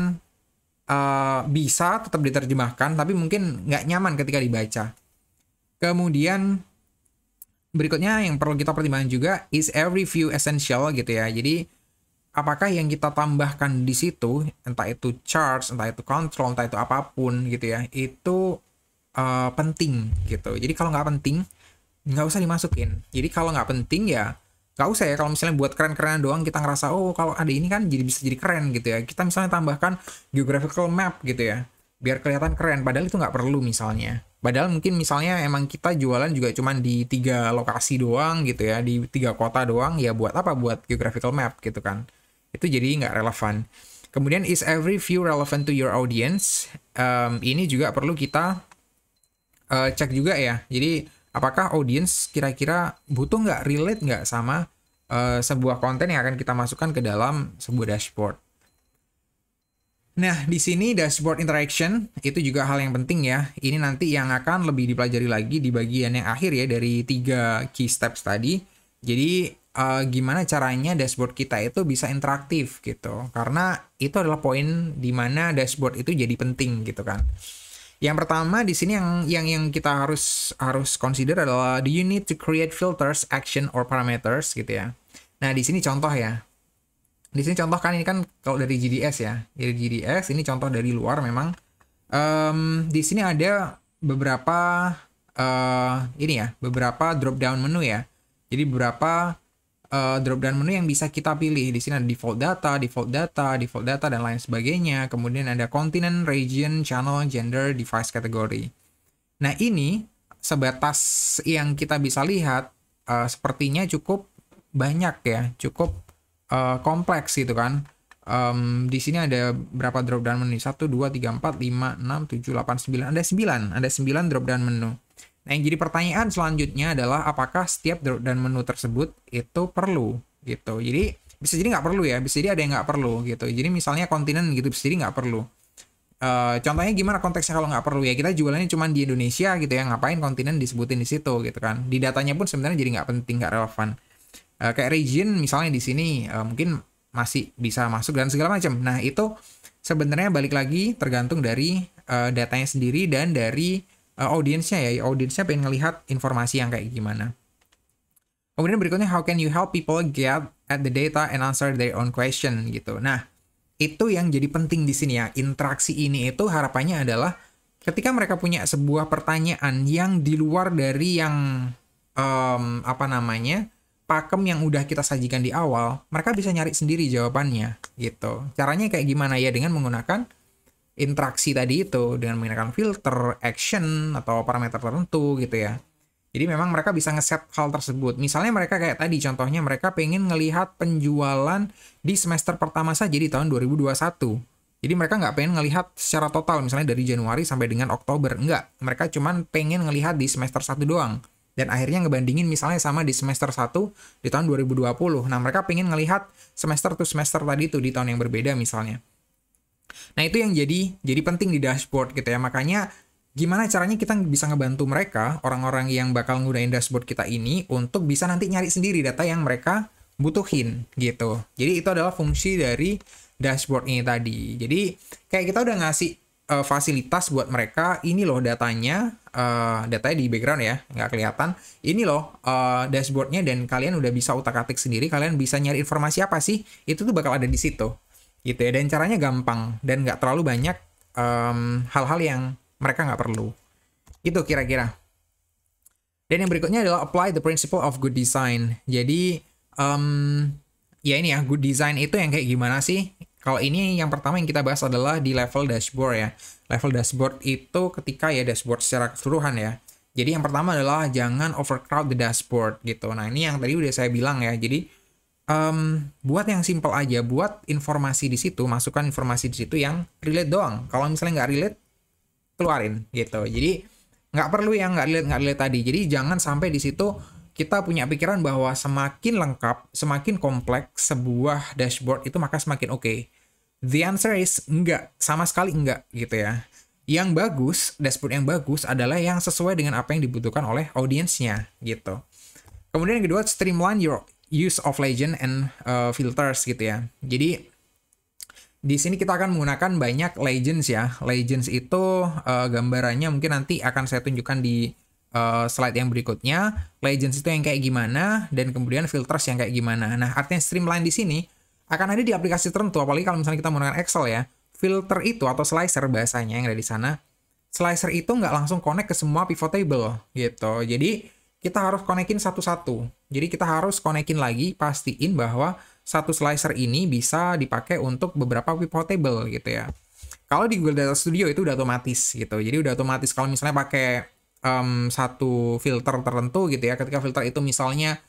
bisa tetap diterjemahkan tapi mungkin nggak nyaman ketika dibaca. Kemudian berikutnya yang perlu kita pertimbangkan juga is every view essential gitu ya. Jadi apakah yang kita tambahkan di situ, entah itu charts, entah itu control, entah itu apapun gitu ya, itu penting gitu. Jadi kalau nggak penting, nggak usah dimasukin. Jadi kalau nggak penting ya nggak usah ya. Kalau misalnya buat keren-keren doang kita ngerasa oh kalau ada ini kan jadi bisa jadi keren gitu ya. Kita misalnya tambahkan geographical map gitu ya, biar kelihatan keren. Padahal itu nggak perlu misalnya. Padahal mungkin misalnya emang kita jualan juga cuman di 3 lokasi doang gitu ya, di 3 kota doang, ya buat apa? Buat geographical map gitu kan. Itu jadi nggak relevan. Kemudian is every view relevant to your audience? Ini juga perlu kita cek juga ya. Jadi apakah audience kira-kira butuh nggak, relate nggak sama sebuah konten yang akan kita masukkan ke dalam sebuah dashboard. Nah, di sini dashboard interaction itu juga hal yang penting ya. Ini nanti yang akan lebih dipelajari lagi di bagian yang akhir ya dari 3 key steps tadi. Jadi gimana caranya dashboard kita itu bisa interaktif gitu. Karena itu adalah poin di mana dashboard itu jadi penting gitu kan. Yang pertama di sini yang kita harus consider adalah do you need to create filters, action or parameters gitu ya. Nah, di sini contoh ya. Di sini contoh kan ini kan kalau dari GDS ya. Dari GDS ini contoh dari luar memang. Di sini ada beberapa ini ya, beberapa drop down menu ya. Jadi beberapa drop down menu yang bisa kita pilih. Di sini ada default data dan lain sebagainya. Kemudian ada continent, region, channel, gender, device category. Nah, ini sebatas yang kita bisa lihat sepertinya cukup banyak ya, cukup kompleks gitu kan. Di sini ada berapa drop down menu? 1 2 3 4 5 6 7 8 9. Ada 9 drop down menu. Nah, yang jadi pertanyaan selanjutnya adalah apakah setiap drop down menu tersebut itu perlu gitu. Jadi bisa jadi nggak perlu ya, bisa jadi ada yang nggak perlu gitu. Jadi misalnya kontinen gitu bisa jadi nggak perlu. Contohnya gimana konteksnya kalau nggak perlu ya, kita jualannya cuma di Indonesia gitu ya, ngapain kontinen disebutin di situ gitu kan. Di datanya pun sebenarnya jadi nggak penting, nggak relevan. Kayak region misalnya di sini mungkin masih bisa masuk dan segala macam. Nah, itu sebenarnya balik lagi tergantung dari datanya sendiri dan dari audiensnya ya. Audiensnya pengen ngelihat informasi yang kayak gimana. Kemudian berikutnya how can you help people get at the data and answer their own question gitu. Nah, itu yang jadi penting di sini ya. Interaksi ini itu harapannya adalah ketika mereka punya sebuah pertanyaan yang di luar dari yang pakem yang udah kita sajikan di awal, mereka bisa nyari sendiri jawabannya gitu. Caranya kayak gimana ya? Dengan menggunakan interaksi tadi itu, dengan menggunakan filter, action atau parameter tertentu gitu ya. Jadi memang mereka bisa ngeset hal tersebut. Misalnya mereka kayak tadi contohnya mereka pengen ngelihat penjualan di semester pertama saja di tahun 2021. Jadi mereka nggak pengen ngelihat secara total misalnya dari Januari sampai dengan Oktober. Enggak, mereka cuman pengen ngelihat di semester 1 doang. Dan akhirnya ngebandingin misalnya sama di semester 1 di tahun 2020. Nah, mereka pengen ngelihat semester to semester tadi itu di tahun yang berbeda misalnya. Nah, itu yang jadi penting di dashboard gitu ya. Makanya gimana caranya kita bisa ngebantu mereka, orang-orang yang bakal nggunain dashboard kita ini untuk bisa nanti nyari sendiri data yang mereka butuhin gitu. Jadi itu adalah fungsi dari dashboard ini tadi. Jadi kayak kita udah ngasih fasilitas buat mereka, ini loh datanya di background ya, nggak kelihatan. Ini loh dashboardnya dan kalian udah bisa utak-atik sendiri, kalian bisa nyari informasi apa sih, itu tuh bakal ada di situ. Gitu ya, dan caranya gampang dan nggak terlalu banyak hal-hal yang mereka nggak perlu. Itu kira-kira. Dan yang berikutnya adalah apply the principle of good design. Jadi ya ini ya, good design itu yang kayak gimana sih? Kalau ini yang pertama yang kita bahas adalah di level dashboard ya. Level dashboard itu ketika ya dashboard secara keseluruhan ya. Jadi yang pertama adalah jangan overcrowd the dashboard gitu. Nah, ini yang tadi udah saya bilang ya. Jadi buat yang simple aja, buat informasi di situ, masukkan informasi di situ yang relate doang. Kalau misalnya nggak relate, keluarin gitu. Jadi nggak perlu yang nggak relate tadi. Jadi jangan sampai di situ kita punya pikiran bahwa semakin lengkap, semakin kompleks sebuah dashboard itu maka semakin oke. The answer is enggak, sama sekali enggak gitu ya. Yang bagus, dashboard yang bagus adalah yang sesuai dengan apa yang dibutuhkan oleh audiensnya gitu. Kemudian yang kedua, streamline your use of legend and filters gitu ya. Jadi di sini kita akan menggunakan banyak legends ya. Legends itu gambarannya mungkin nanti akan saya tunjukkan di slide yang berikutnya. Legends itu yang kayak gimana dan kemudian filters yang kayak gimana. Nah, artinya streamline di sini akan ada di aplikasi tertentu, apalagi kalau misalnya kita menggunakan Excel ya. Filter itu atau slicer bahasanya yang ada di sana. Slicer itu nggak langsung connect ke semua pivot table gitu. Jadi kita harus konekin satu-satu. Jadi kita harus konekin lagi, pastiin bahwa satu slicer ini bisa dipakai untuk beberapa pivot table gitu ya. Kalau di Google Data Studio itu udah otomatis gitu. Jadi udah otomatis kalau misalnya pakai satu filter tertentu gitu ya. Ketika filter itu misalnya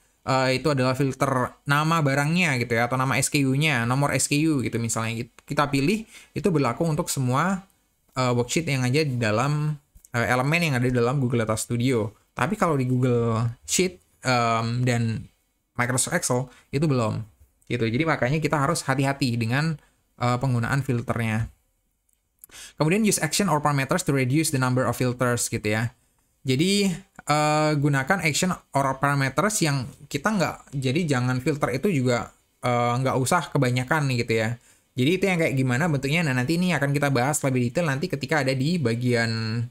itu adalah filter nama barangnya gitu ya, atau nama SKU-nya, nomor SKU gitu misalnya. Kita pilih, itu berlaku untuk semua worksheet yang ada di dalam elemen yang ada di dalam Google Data Studio. Tapi kalau di Google Sheet dan Microsoft Excel itu belum gitu. Jadi makanya kita harus hati-hati dengan penggunaan filternya. Kemudian use action or parameters to reduce the number of filters gitu ya. Jadi gunakan action or parameters yang kita nggak, jadi jangan filter itu juga nggak usah kebanyakan gitu ya. Jadi itu yang kayak gimana bentuknya. Nah nanti ini akan kita bahas lebih detail nanti ketika ada di bagian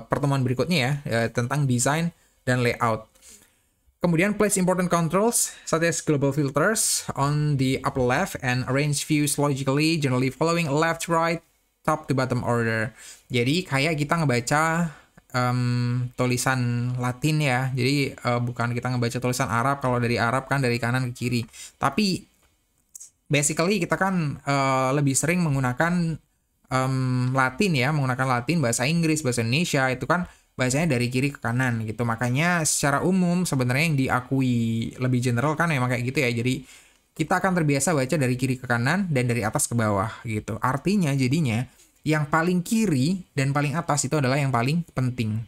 pertemuan berikutnya ya, tentang design dan layout. Kemudian place important controls such as global filters on the upper left and arrange views logically, generally following left, right, top to bottom order. Jadi kayak kita ngebaca tulisan Latin ya. Jadi bukan kita ngebaca tulisan Arab. Kalau dari Arab kan dari kanan ke kiri. Tapi basically kita kan lebih sering menggunakan Latin ya, menggunakan Latin, bahasa Inggris, bahasa Indonesia itu kan bahasanya dari kiri ke kanan gitu. Makanya secara umum sebenarnya yang diakui lebih general kan memang kayak gitu ya. Jadi kita akan terbiasa baca dari kiri ke kanan dan dari atas ke bawah gitu. Artinya jadinya yang paling kiri dan paling atas itu adalah yang paling penting.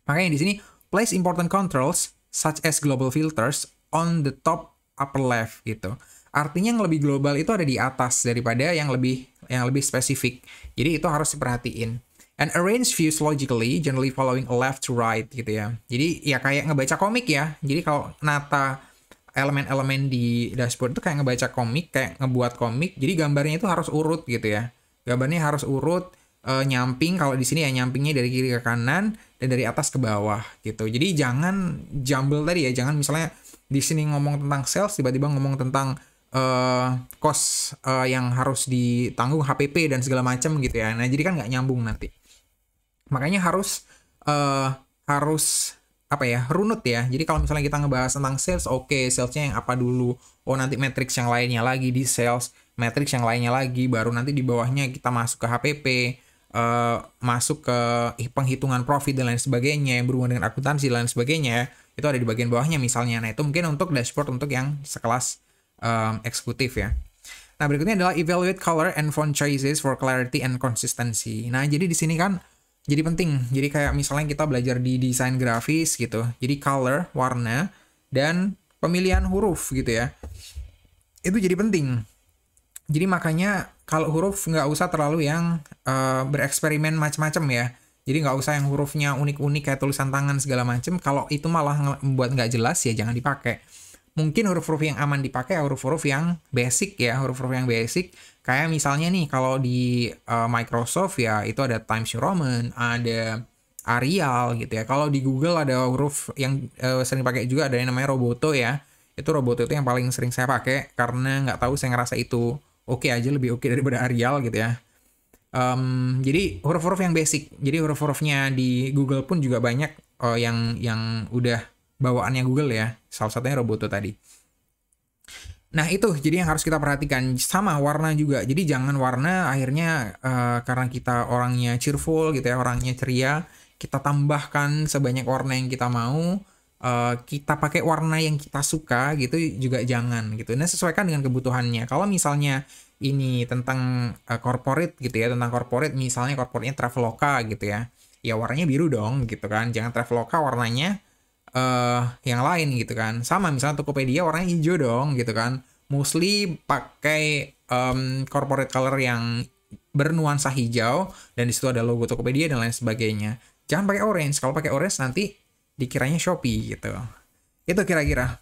Makanya di sini place important controls such as global filters on the top upper left gitu. Artinya yang lebih global itu ada di atas daripada yang lebih spesifik. Jadi itu harus diperhatiin. And arrange views logically, generally following left to right gitu ya. Jadi ya kayak ngebaca komik ya. Jadi kalau nata elemen-elemen di dashboard itu kayak ngebaca komik, kayak ngebuat komik. Jadi gambarnya itu harus urut gitu ya. Gambarnya harus urut, nyamping. Kalau di sini ya nyampingnya dari kiri ke kanan dan dari atas ke bawah gitu. Jadi jangan jumble tadi ya. Jangan misalnya di sini ngomong tentang sales, tiba-tiba ngomong tentang cost yang harus ditanggung HPP dan segala macam gitu ya. Nah jadi kan nggak nyambung nanti. Makanya harus apa ya, runut ya. Jadi kalau misalnya kita ngebahas tentang sales, oke, salesnya yang apa dulu. Oh nanti matrix yang lainnya lagi di sales, matrix yang lainnya lagi, baru nanti di bawahnya kita masuk ke HPP, masuk ke penghitungan profit dan lain sebagainya yang berhubungan dengan akuntansi dan lain sebagainya. Itu ada di bagian bawahnya misalnya. Nah itu mungkin untuk dashboard untuk yang sekelas eksekutif ya. Nah berikutnya adalah evaluate color and font choices for clarity and consistency. Nah jadi di sini kan jadi penting. Jadi kayak misalnya kita belajar di desain grafis gitu. Jadi color, warna, dan pemilihan huruf gitu ya. Itu jadi penting. Jadi makanya kalau huruf nggak usah terlalu yang bereksperimen macam-macam ya. Jadi nggak usah yang hurufnya unik-unik kayak tulisan tangan segala macam. Kalau itu malah membuat nggak jelas ya jangan dipakai. Mungkin huruf-huruf yang aman dipakai huruf-huruf yang basic ya, huruf-huruf yang basic. Kayak misalnya nih, kalau di Microsoft ya, itu ada Times New Roman, ada Arial gitu ya. Kalau di Google ada huruf yang sering pakai juga, ada yang namanya Roboto ya. Itu Roboto itu yang paling sering saya pakai, karena nggak tahu saya ngerasa itu oke aja, lebih oke daripada Arial gitu ya. Jadi huruf-huruf yang basic. Jadi huruf-hurufnya di Google pun juga banyak yang udah bawaannya Google ya, salah satunya Roboto tadi. Nah itu jadi yang harus kita perhatikan. Sama warna juga, jadi jangan warna akhirnya karena kita orangnya cheerful gitu ya, orangnya ceria, kita tambahkan sebanyak warna yang kita mau, kita pakai warna yang kita suka gitu juga jangan gitu. Nah, sesuaikan dengan kebutuhannya. Kalau misalnya ini tentang corporate gitu ya, tentang corporate misalnya corporate-nya Traveloka gitu ya. Ya warnanya biru dong gitu kan. Jangan Traveloka warnanya yang lain gitu kan. Sama misalnya Tokopedia warnanya hijau dong gitu kan. Mostly pakai corporate color yang bernuansa hijau dan di situ ada logo Tokopedia dan lain sebagainya. Jangan pakai orange. Kalau pakai orange nanti dikiranya Shopee gitu. Itu kira-kira.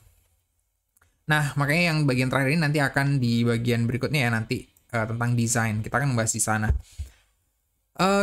Nah, makanya yang bagian terakhir ini nanti akan di bagian berikutnya ya nanti tentang desain. Kita akan membahas di sana.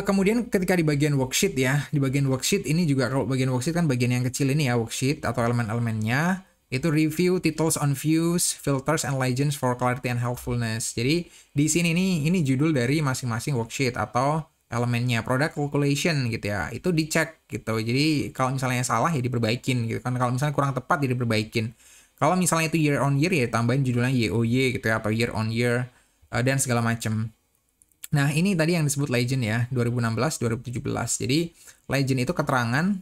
Kemudian ketika di bagian worksheet ya, di bagian worksheet ini juga kalau bagian worksheet kan bagian yang kecil ini ya worksheet atau elemen-elemennya itu review titles on views, filters and legends for clarity and helpfulness. Jadi di sini ini judul dari masing-masing worksheet atau elemennya, product calculation gitu ya. Itu dicek gitu. Jadi kalau misalnya salah ya diperbaikin gitu kan. Kalau misalnya kurang tepat ya diperbaikin. Kalau misalnya itu year on year ya tambahin judulnya YOY gitu ya atau year on year dan segala macam. Nah, ini tadi yang disebut legend ya, 2016, 2017. Jadi, legend itu keterangan,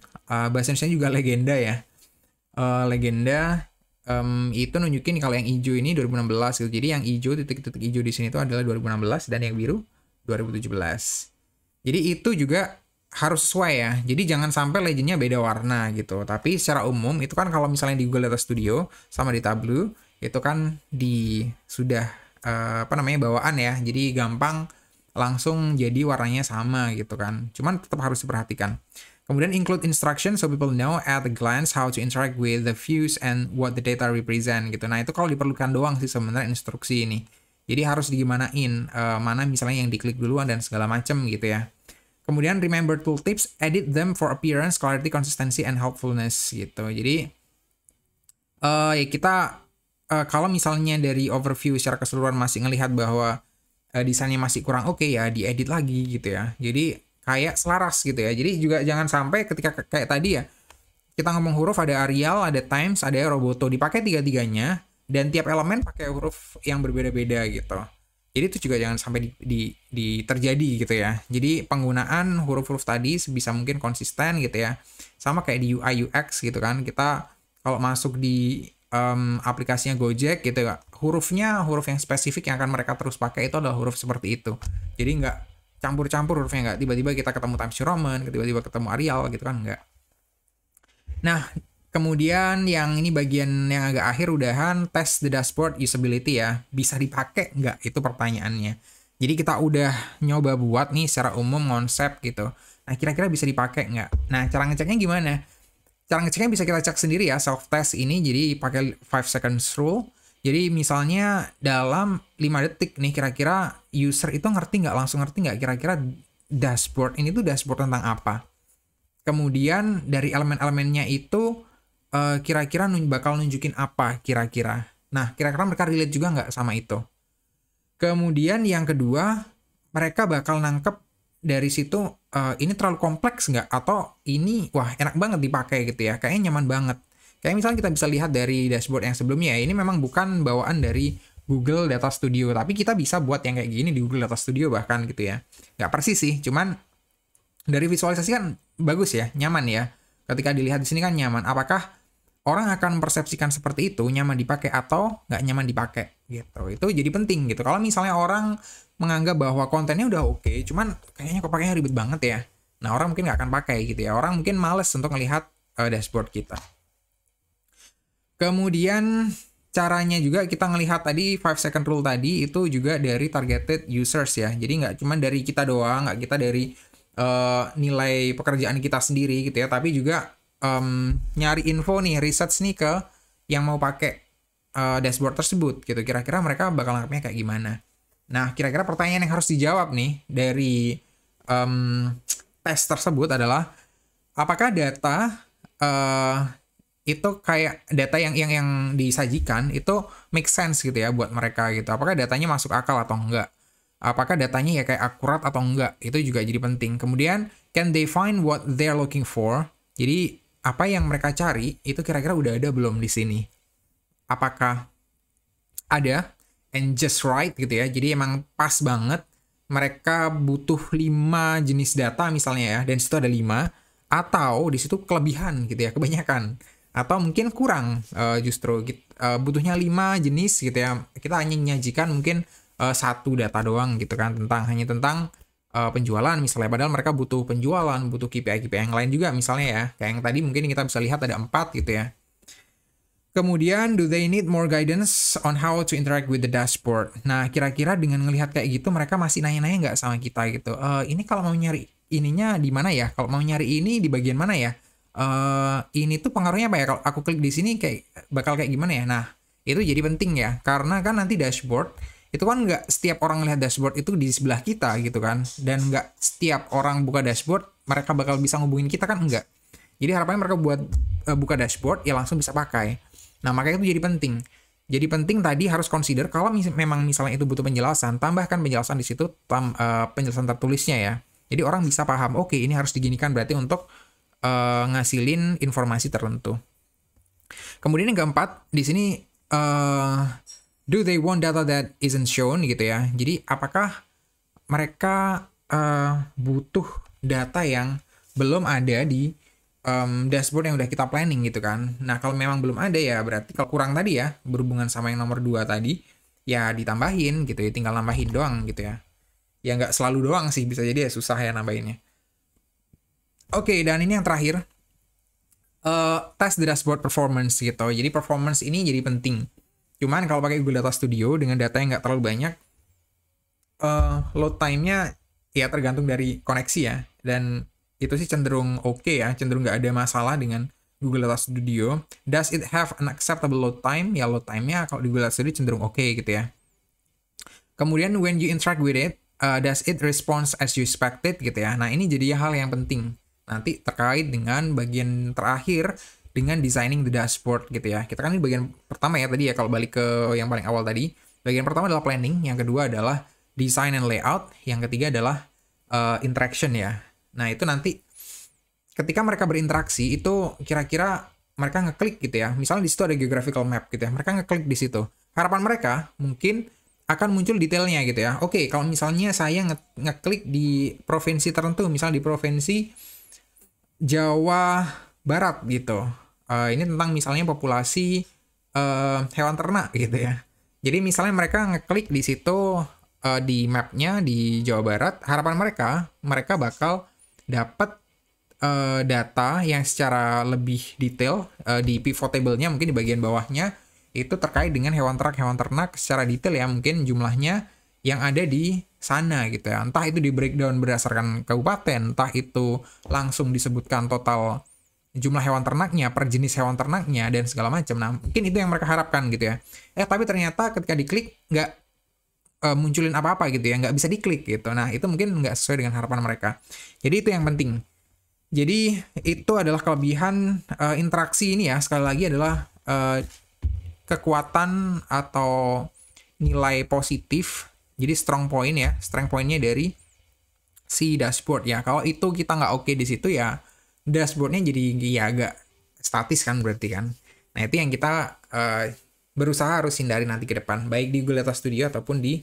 bahasa Indonesia juga legenda ya. Legenda itu nunjukin kalau yang hijau ini 2016 gitu. Jadi, yang hijau, titik-titik hijau di sini itu adalah 2016 dan yang biru 2017. Jadi, itu juga harus sesuai ya. Jadi, jangan sampai legendnya beda warna gitu. Tapi, secara umum, itu kan kalau misalnya di Google Data Studio sama di Tableau, itu kan sudah bawaan ya. Jadi, gampang langsung jadi warnanya sama gitu kan. Cuman tetap harus diperhatikan. Kemudian include instructions so people know at a glance how to interact with the views and what the data represent gitu. Nah, itu kalau diperlukan doang sih sebenarnya instruksi ini. Jadi harus digimanain, mana misalnya yang diklik duluan dan segala macam gitu ya. Kemudian remember tooltips, edit them for appearance, clarity, consistency, and helpfulness gitu. Jadi ya kita kalau misalnya dari overview secara keseluruhan masih ngelihat bahwa desainnya masih kurang oke ya diedit lagi gitu ya. Jadi kayak selaras gitu ya. Jadi juga jangan sampai ketika kayak tadi ya kita ngomong huruf ada Arial, ada Times, ada Roboto dipakai tiga-tiganya dan tiap elemen pakai huruf yang berbeda-beda gitu. Jadi itu juga jangan sampai terjadi gitu ya. Jadi penggunaan huruf-huruf tadi sebisa mungkin konsisten gitu ya. Sama kayak di UI UX gitu kan. Kita kalau masuk di aplikasinya Gojek gitu ya, huruf yang spesifik yang akan mereka terus pakai itu adalah huruf seperti itu. Jadi nggak campur-campur hurufnya, nggak tiba-tiba kita ketemu Times New Roman, tiba-tiba ketemu Arial gitu kan, nggak. Nah, kemudian yang ini bagian yang agak akhir udahan, test the dashboard usability ya. Bisa dipakai nggak? Itu pertanyaannya. Jadi kita udah nyoba buat nih secara umum konsep gitu. Nah, kira-kira bisa dipakai nggak? Nah, cara ngeceknya gimana? Cara ngeceknya bisa kita cek sendiri ya, self-test ini, jadi pakai 5 seconds rule. Jadi misalnya dalam 5 detik nih, kira-kira user itu langsung ngerti nggak kira-kira dashboard ini tuh dashboard tentang apa. Kemudian dari elemen-elemennya itu kira-kira bakal nunjukin apa kira-kira. Nah, kira-kira mereka relate juga nggak sama itu. Kemudian yang kedua, mereka bakal nangkep dari situ ini terlalu kompleks nggak atau ini wah enak banget dipakai gitu ya, kayaknya nyaman banget. Kayak misalnya kita bisa lihat dari dashboard yang sebelumnya ya, ini memang bukan bawaan dari Google Data Studio, tapi kita bisa buat yang kayak gini di Google Data Studio bahkan gitu ya. Nggak persis sih, cuman dari visualisasi kan bagus ya, nyaman ya. Ketika dilihat di sini kan nyaman. Apakah orang akan mempersepsikan seperti itu nyaman dipakai atau nggak nyaman dipakai gitu? Itu jadi penting gitu. Kalau misalnya orang menganggap bahwa kontennya udah oke, cuman kayaknya kok pakainya ribet banget ya. Nah, orang mungkin nggak akan pakai gitu ya. Orang mungkin males untuk melihat dashboard kita. Kemudian caranya juga kita ngelihat tadi 5 second rule tadi itu juga dari targeted users ya. Jadi nggak cuma dari kita doang, nggak kita dari nilai pekerjaan kita sendiri gitu ya, tapi juga nyari info nih, research nih ke yang mau pakai dashboard tersebut gitu. Kira-kira mereka bakal nangkepnya kayak gimana. Nah, kira-kira pertanyaan yang harus dijawab nih dari tes tersebut adalah apakah data itu kayak data yang disajikan itu make sense gitu ya buat mereka gitu. Apakah datanya masuk akal atau enggak? Apakah datanya ya kayak akurat atau enggak? Itu juga jadi penting. Kemudian, can they find what they're looking for? Jadi, apa yang mereka cari itu kira-kira udah ada belum di sini? Apakah ada and just right gitu ya. Jadi emang pas banget mereka butuh 5 jenis data misalnya ya, dan situ ada 5 atau di situ kelebihan gitu ya, kebanyakan. Atau mungkin kurang justru butuhnya 5 jenis gitu ya. Kita hanya menyajikan mungkin satu data doang gitu kan, hanya tentang penjualan misalnya, padahal mereka butuh penjualan, butuh KPI yang lain juga misalnya ya. Kayak yang tadi mungkin kita bisa lihat ada 4 gitu ya. Kemudian, do they need more guidance on how to interact with the dashboard? Nah, kira-kira dengan ngelihat kayak gitu, mereka masih nanya-nanya nggak sama kita gitu? Ini kalau mau nyari ininya di mana ya? Kalau mau nyari ini di bagian mana ya? Ini tuh pengaruhnya apa ya? Kalau aku klik di sini bakal kayak gimana ya? Nah, itu jadi penting ya. Karena kan nanti dashboard, itu kan nggak setiap orang lihat dashboard itu di sebelah kita gitu kan. Dan nggak setiap orang buka dashboard, mereka bakal bisa ngubungin kita kan? Enggak. Jadi harapannya mereka buat buka dashboard, ya langsung bisa pakai. Nah, makanya itu jadi penting. Jadi penting tadi harus consider kalau memang misalnya itu butuh penjelasan, tambahkan penjelasan di situ, penjelasan tertulisnya ya. Jadi orang bisa paham, oke, ini harus diginikan berarti untuk ngasilin informasi tertentu. Kemudian yang keempat, di sini do they want data that isn't shown gitu ya. Jadi apakah mereka butuh data yang belum ada di dashboard yang udah kita planning gitu kan. Nah, kalau memang belum ada ya berarti kalau kurang tadi ya, berhubungan sama yang nomor 2 tadi, ya ditambahin gitu ya, tinggal nambahin doang gitu ya. Ya nggak selalu doang sih, bisa jadi ya susah ya nambahinnya. Oke, dan ini yang terakhir, test the dashboard performance gitu. Jadi performance ini jadi penting. Cuman kalau pakai Google Data Studio dengan data yang nggak terlalu banyak, load time-nya ya tergantung dari koneksi ya. Dan itu sih cenderung oke ya, cenderung nggak ada masalah dengan Google Data Studio. Does it have an acceptable load time? Ya load time-nya kalau di Google Data Studio cenderung oke gitu ya. Kemudian when you interact with it, does it respond as you expected gitu ya. Nah ini jadi hal yang penting nanti terkait dengan bagian terakhir dengan designing the dashboard gitu ya. Kita kan ini bagian pertama ya tadi ya, kalau balik ke yang paling awal tadi. Bagian pertama adalah planning, yang kedua adalah design and layout, yang ketiga adalah interaction ya. Nah, itu nanti ketika mereka berinteraksi itu kira-kira mereka ngeklik gitu ya. Misalnya di situ ada geographical map gitu ya. Mereka ngeklik di situ. Harapan mereka mungkin akan muncul detailnya gitu ya. Oke, kalau misalnya saya ngeklik di provinsi tertentu, misalnya di provinsi Jawa Barat gitu. Ini tentang misalnya populasi hewan ternak gitu ya. Jadi misalnya mereka ngeklik di situ di mapnya di Jawa Barat, harapan mereka bakal dapat data yang secara lebih detail di pivot table-nya mungkin di bagian bawahnya itu terkait dengan hewan ternak secara detail ya, mungkin jumlahnya yang ada di sana gitu ya. Entah itu di breakdown berdasarkan kabupaten, entah itu langsung disebutkan total jumlah hewan ternaknya, per jenis hewan ternaknya, dan segala macam. Nah, mungkin itu yang mereka harapkan gitu ya. Tapi ternyata ketika diklik nggak munculin apa-apa gitu ya, nggak bisa diklik gitu. Nah, itu mungkin nggak sesuai dengan harapan mereka. Jadi itu yang penting. Jadi itu adalah kelebihan interaksi ini ya. Sekali lagi adalah kekuatan atau nilai positif. Jadi strong point ya, strength point-nya dari si dashboard ya. Kalau itu kita nggak oke di situ ya, dashboard-nya jadi ya agak statis kan berarti kan. Nah, itu yang kita berusaha harus hindari nanti ke depan, baik di Google Data Studio ataupun di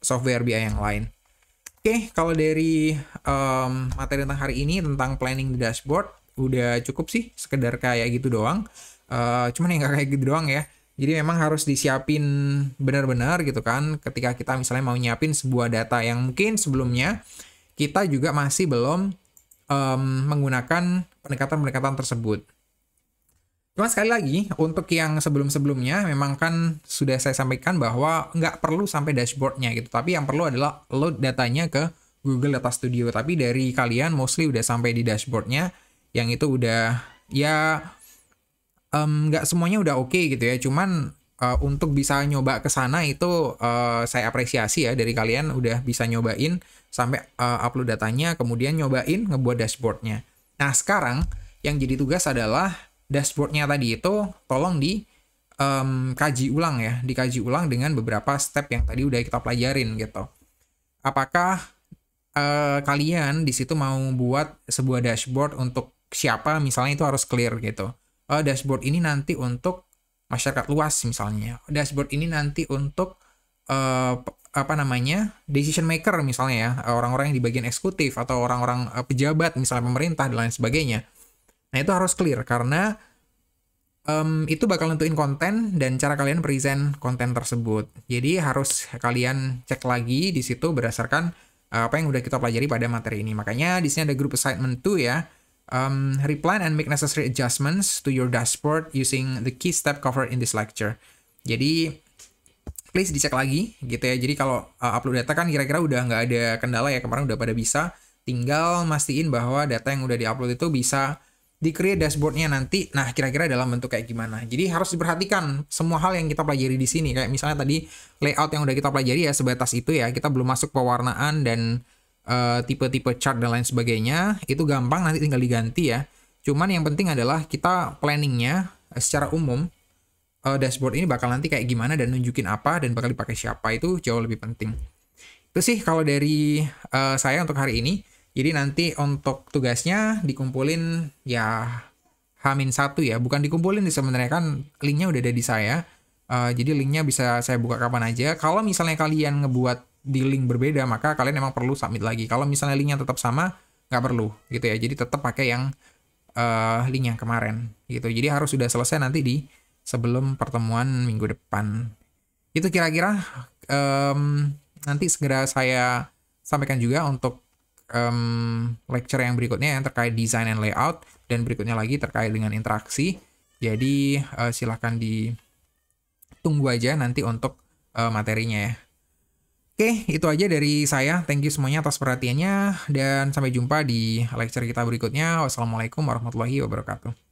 software BI yang lain. Oke, kalau dari materi tentang hari ini tentang planning the dashboard udah cukup sih, sekedar kayak gitu doang. Cuman ya nggak kayak gitu doang ya. Jadi memang harus disiapin benar-benar gitu kan, ketika kita misalnya mau nyiapin sebuah data yang mungkin sebelumnya kita juga masih belum menggunakan pendekatan-pendekatan tersebut. Cuma sekali lagi, untuk yang sebelum-sebelumnya memang kan sudah saya sampaikan bahwa nggak perlu sampai dashboard-nya gitu. Tapi yang perlu adalah load datanya ke Google Data Studio. Tapi dari kalian mostly udah sampai di dashboard-nya, yang itu udah ya nggak semuanya udah oke gitu ya. Cuman untuk bisa nyoba ke sana itu saya apresiasi ya dari kalian udah bisa nyobain sampai upload datanya, kemudian nyobain ngebuat dashboard-nya. Nah sekarang yang jadi tugas adalah dashboard-nya tadi itu tolong dikaji ulang ya, dikaji ulang dengan beberapa step yang tadi udah kita pelajarin gitu. Apakah kalian di situ mau buat sebuah dashboard untuk siapa, misalnya itu harus clear gitu. Dashboard ini nanti untuk masyarakat luas misalnya. Dashboard ini nanti untuk decision maker misalnya ya, orang-orang yang di bagian eksekutif atau orang-orang pejabat misalnya pemerintah dan lain sebagainya. Nah, itu harus clear karena Itu bakal nentuin konten dan cara kalian present konten tersebut. Jadi harus kalian cek lagi di situ berdasarkan apa yang udah kita pelajari pada materi ini. Makanya di sini ada group assignment 2 ya. Replan and make necessary adjustments to your dashboard using the key step covered in this lecture. Jadi please dicek lagi gitu ya. Jadi kalau upload data kan kira-kira udah nggak ada kendala ya, kemarin udah pada bisa. Tinggal mastiin bahwa data yang udah diupload itu bisa di-create dashboardnya nanti. Nah, kira-kira dalam bentuk kayak gimana. Jadi harus diperhatikan semua hal yang kita pelajari di sini. Kayak misalnya tadi layout yang udah kita pelajari ya sebatas itu ya. Kita belum masuk pewarnaan dan tipe-tipe chart dan lain sebagainya. Itu gampang, nanti tinggal diganti ya. Cuman yang penting adalah kita planningnya secara umum. Dashboard ini bakal nanti kayak gimana dan nunjukin apa dan bakal dipakai siapa, itu jauh lebih penting. Itu sih kalau dari saya untuk hari ini. Jadi nanti untuk tugasnya dikumpulin ya H-1 ya, bukan dikumpulin sebenarnya, kan linknya udah ada di saya. Jadi linknya bisa saya buka kapan aja. Kalau misalnya kalian ngebuat di link berbeda, maka kalian emang perlu submit lagi. Kalau misalnya linknya tetap sama, nggak perlu gitu ya. Jadi tetap pakai yang link yang kemarin gitu. Jadi harus sudah selesai nanti di sebelum pertemuan minggu depan. Itu kira-kira nanti segera saya sampaikan juga untuk lecture yang berikutnya yang terkait design and layout, dan berikutnya lagi terkait dengan interaksi. Jadi silahkan ditunggu aja nanti untuk materinya ya. Oke, itu aja dari saya. Thank you semuanya atas perhatiannya dan sampai jumpa di lecture kita berikutnya. Wassalamualaikum warahmatullahi wabarakatuh.